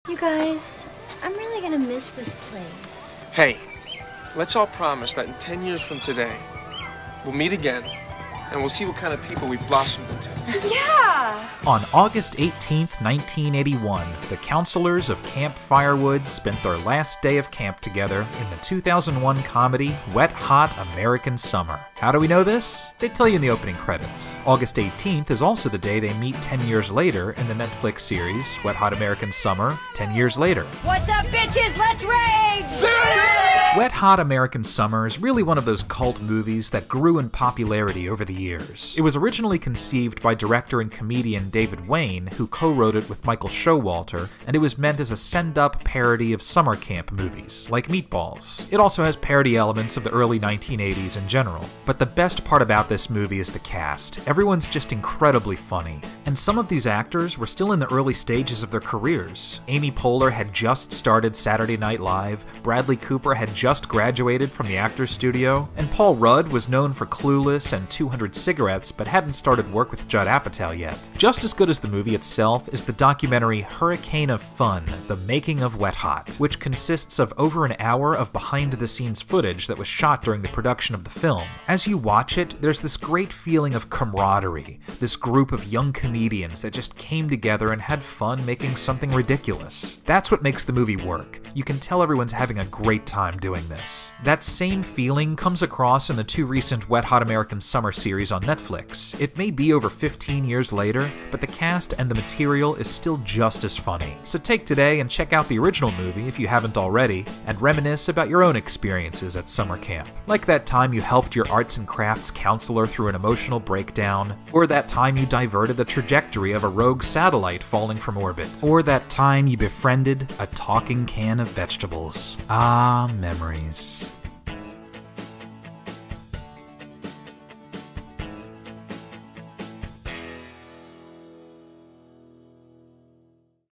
You guys, I'm really gonna miss this place. Hey, let's all promise that in 10 years from today, we'll meet again, and we'll see what kind of people we've blossomed into. Yeah! On August 18th, 1981, the counselors of Camp Firewood spent their last day of camp together in the 2001 comedy Wet Hot American Summer. How do we know this? They tell you in the opening credits. August 18th is also the day they meet 10 years later in the Netflix series Wet Hot American Summer, 10 years later. What's up, bitches? Let's rage! Wet Hot American Summer is really one of those cult movies that grew in popularity over the years. It was originally conceived by director and comedian David Wayne, who co-wrote it with Michael Showalter, and it was meant as a send-up parody of summer camp movies, like Meatballs. It also has parody elements of the early 1980s in general. But the best part about this movie is the cast. Everyone's just incredibly funny. And some of these actors were still in the early stages of their careers. Amy Poehler had just started Saturday Night Live, Bradley Cooper had just graduated from the Actors Studio, and Paul Rudd was known for Clueless and 200 Cigarettes but hadn't started work with Judd Apatow yet. Just as good as the movie itself is the documentary Hurricane of Fun, The Making of Wet Hot, which consists of over an hour of behind-the-scenes footage that was shot during the production of the film. As you watch it, there's this great feeling of camaraderie, this group of young comedians that just came together and had fun making something ridiculous. That's what makes the movie work. You can tell everyone's having a great time doing this. That same feeling comes across in the two recent Wet Hot American Summer series on Netflix. It may be over 15 years later, but the cast and the material is still just as funny. So take today and check out the original movie if you haven't already, and reminisce about your own experiences at summer camp. Like that time you helped your arts and crafts counselor through an emotional breakdown, or that time you diverted the trajectory of a rogue satellite falling from orbit, or that time you befriended a talking can of vegetables. Ah, memories.